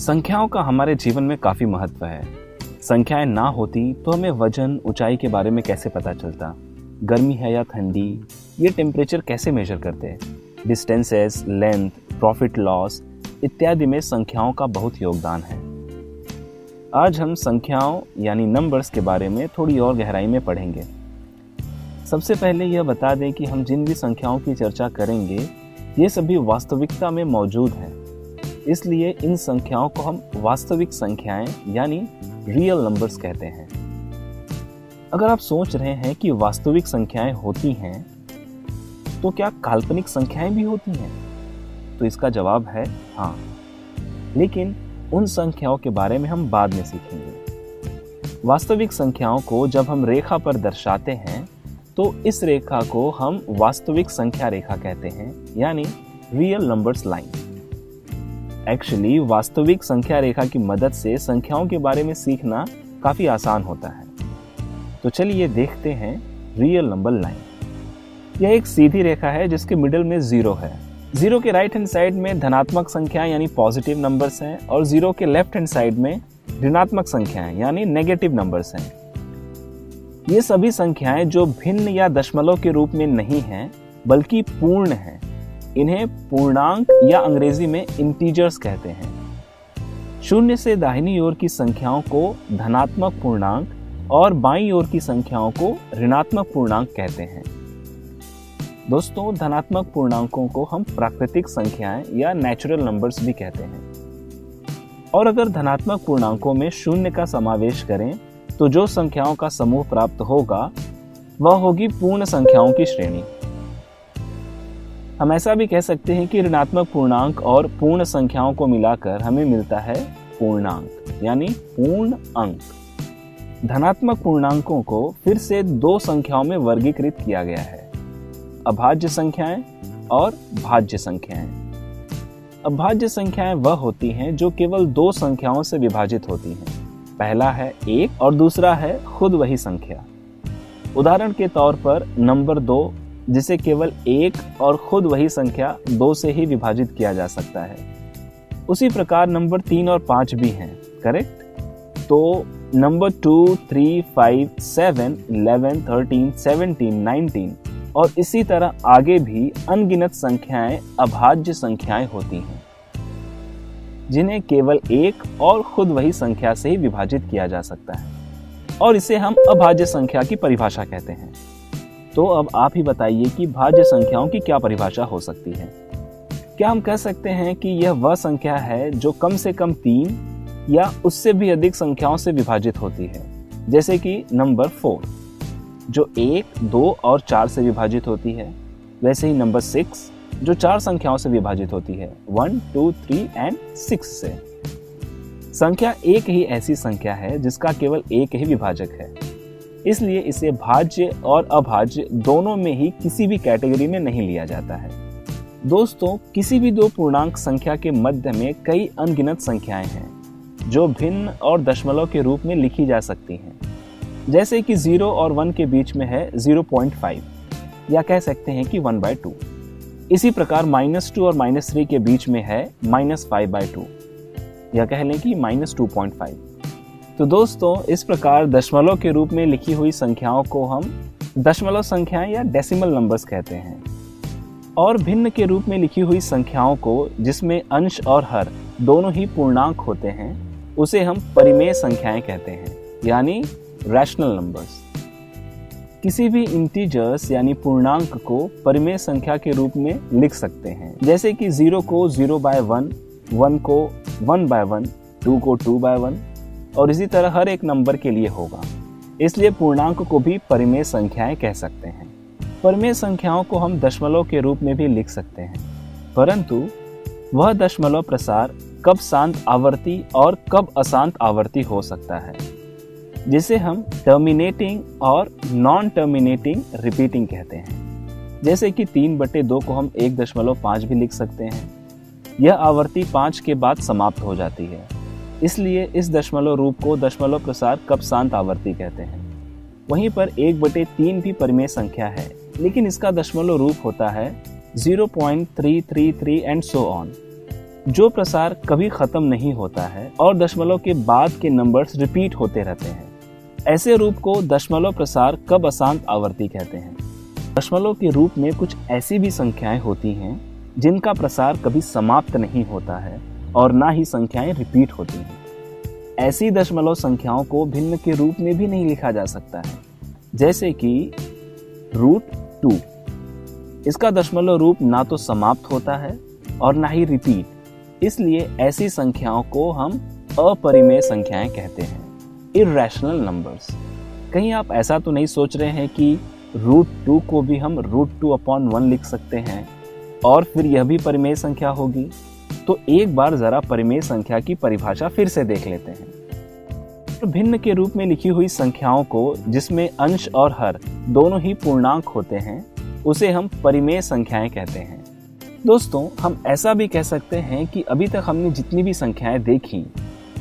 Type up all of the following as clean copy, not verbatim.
संख्याओं का हमारे जीवन में काफ़ी महत्व है। संख्याएं ना होती तो हमें वजन, ऊंचाई के बारे में कैसे पता चलता, गर्मी है या ठंडी, ये टेम्परेचर कैसे मेजर करते, डिस्टेंसेस, लेंथ, प्रॉफिट लॉस इत्यादि में संख्याओं का बहुत योगदान है। आज हम संख्याओं यानी नंबर्स के बारे में थोड़ी और गहराई में पढ़ेंगे। सबसे पहले यह बता दें कि हम जिन भी संख्याओं की चर्चा करेंगे ये सभी वास्तविकता में मौजूद हैं, इसलिए इन संख्याओं को हम वास्तविक संख्याएं यानी रियल नंबर्स कहते हैं। अगर आप सोच रहे हैं कि वास्तविक संख्याएं होती हैं तो क्या काल्पनिक संख्याएं भी होती हैं, तो इसका जवाब है हाँ, लेकिन उन संख्याओं के बारे में हम बाद में सीखेंगे। वास्तविक संख्याओं को जब हम रेखा पर दर्शाते हैं तो इस रेखा को हम वास्तविक संख्या रेखा कहते हैं, यानी रियल नंबर्स लाइन। एक्चुअली वास्तविक संख्या रेखा की मदद से संख्याओं के बारे में सीखना काफी आसान होता है। तो चलिए देखते हैं रियल नंबर लाइन। यह एक सीधी रेखा है जिसके मिडिल में जीरो है। जीरो के राइट हैंड साइड में धनात्मक संख्याएं यानी पॉजिटिव नंबर्स हैं और जीरो के लेफ्ट हैंड साइड में ऋणात्मक संख्याएं यानी नेगेटिव नंबर्स हैं। ये सभी संख्याएं जो भिन्न या दशमलव के रूप में नहीं हैं बल्कि पूर्ण हैं, इन्हें पूर्णांक या अंग्रेजी में इंटीजर्स कहते हैं। शून्य से दाहिनी ओर की संख्याओं को धनात्मक पूर्णांक और बाईं ओर की संख्याओं को ऋणात्मक पूर्णांक कहते हैं। दोस्तों, धनात्मक पूर्णांकों को हम प्राकृतिक संख्याएं या नेचुरल नंबर्स भी कहते हैं। और अगर धनात्मक पूर्णांकों में शून्य का समावेश करें तो जो संख्याओं का समूह प्राप्त होगा वह होगी पूर्ण संख्याओं की श्रेणी। हम ऐसा भी कह सकते हैं कि ऋणात्मक पूर्णांक और पूर्ण संख्याओं को मिलाकर हमें मिलता है पूर्णांक यानी पूर्ण अंक। धनात्मक पूर्णांकों को फिर से दो संख्याओं में वर्गीकृत किया गया है, अभाज्य संख्याएं और भाज्य संख्याएं। अभाज्य संख्याएं वह होती हैं जो केवल दो संख्याओं से विभाजित होती हैं। पहला है एक और दूसरा है खुद वही संख्या। उदाहरण के तौर पर नंबर 2, जिसे केवल एक और खुद वही संख्या 2 से ही विभाजित किया जा सकता है। उसी प्रकार नंबर 3 और 5 भी हैं, करेक्ट? तो नंबर 2, 3, 5, 7, 11, 13, 17, 19 और इसी तरह आगे भी अनगिनत संख्याएं अभाज्य संख्याएं होती हैं जिन्हें केवल एक और खुद वही संख्या से ही विभाजित किया जा सकता है, और इसे हम अभाज्य संख्या की परिभाषा कहते हैं। तो अब आप ही बताइए कि भाज्य संख्याओं की क्या परिभाषा हो सकती है? क्या हम कह सकते हैं कि यह वह संख्या है जो कम से कम 3 या उससे भी अधिक संख्याओं से विभाजित होती है, जैसे कि नंबर 4 जो 1, 2 और 4 से विभाजित होती है। वैसे ही नंबर 6 जो 4 संख्याओं से विभाजित होती है, 1, 2, 3 एंड 6 से। संख्या एक ही ऐसी संख्या है जिसका केवल एक ही विभाजक है, इसलिए इसे भाज्य और अभाज्य दोनों में ही किसी भी कैटेगरी में नहीं लिया जाता है। दोस्तों, किसी भी दो पूर्णांक संख्या के मध्य में कई अनगिनत संख्याएं हैं जो भिन्न और दशमलव के रूप में लिखी जा सकती हैं, जैसे कि 0 और 1 के बीच में है 0.5 या कह सकते हैं कि 1/2। इसी प्रकार -2 और -3 के बीच में है -5/2 या कह लें कि -2.5। तो दोस्तों, इस प्रकार दशमलव के रूप में लिखी हुई संख्याओं को हम दशमलव संख्याएं या डेसिमल नंबर्स कहते हैं, और भिन्न के रूप में लिखी हुई संख्याओं को जिसमें अंश और हर दोनों ही पूर्णांक होते हैं उसे हम परिमेय संख्याएं कहते हैं, यानी रैशनल नंबर्स। किसी भी इंटीजर्स यानी पूर्णांक को परिमेय संख्या के रूप में लिख सकते हैं, जैसे कि 0 को 0/1, 1 को 1/1, 2 को 2/1 और इसी तरह हर एक नंबर के लिए होगा। इसलिए पूर्णांक को भी परिमेय संख्याएं कह सकते हैं। परिमेय संख्याओं को हम दशमलव के रूप में भी लिख सकते हैं, परंतु वह दशमलव प्रसार कब शांत आवर्ती और कब अशांत आवर्ती हो सकता है, जिसे हम टर्मिनेटिंग और नॉन टर्मिनेटिंग रिपीटिंग कहते हैं। जैसे कि 3/2 को हम 1.5 भी लिख सकते हैं। यह आवर्ती 5 के बाद समाप्त हो जाती है, इसलिए इस दशमलव रूप को दशमलव प्रसार कब शांत आवर्ती कहते हैं। वहीं पर 1/3 भी परिमेय संख्या है, लेकिन इसका दशमलव रूप होता है 0.333 एंड सो ऑन। जो प्रसार कभी खत्म नहीं होता है और दशमलव के बाद के नंबर्स रिपीट होते रहते हैं। ऐसे रूप को दशमलव प्रसार कब अशांत आवर्ती कहते हैं। दशमलव के रूप में कुछ ऐसी भी संख्याएं होती हैं जिनका प्रसार कभी समाप्त नहीं होता है और ना ही संख्याएं रिपीट होती हैं। ऐसी दशमलव संख्याओं को भिन्न के रूप में भी नहीं लिखा जा सकता है, जैसे कि √2। इसका दशमलव रूप ना तो समाप्त होता है और ना ही रिपीट, इसलिए ऐसी संख्याओं को हम अपरिमेय संख्याएं कहते हैं, इर्रेशनल नंबर्स। कहीं आप ऐसा तो नहीं सोच रहे हैं कि √2 को भी हम √2/1 लिख सकते हैं और फिर यह भी परिमेय संख्या होगी? तो एक बार जरा परिमेय संख्या की परिभाषा फिर से देख लेते हैं। तो भिन्न के रूप में लिखी हुई संख्याओं को जिसमें अंश और हर दोनों ही पूर्णांक होते हैं उसे हम परिमेय संख्याएं कहते हैं। दोस्तों, हम ऐसा भी कह सकते हैं कि अभी तक हमने जितनी भी संख्याएं देखी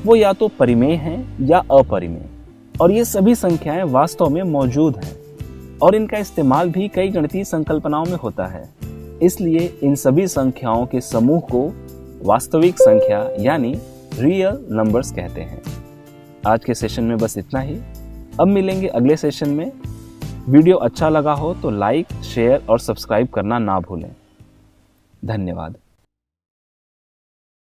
वो या तो परिमेय हैं या अपरिमेय, और ये सभी संख्याएं वास्तव में मौजूद हैं और इनका इस्तेमाल भी कई गणितीय संकल्पनाओं में होता है। इसलिए इन सभी संख्याओं के समूह को वास्तविक संख्या यानी रियल नंबर्स कहते हैं। आज के सेशन में बस इतना ही। अब मिलेंगे अगले सेशन में। वीडियो अच्छा लगा हो तो लाइक, शेयर और सब्सक्राइब करना ना भूलें। धन्यवाद।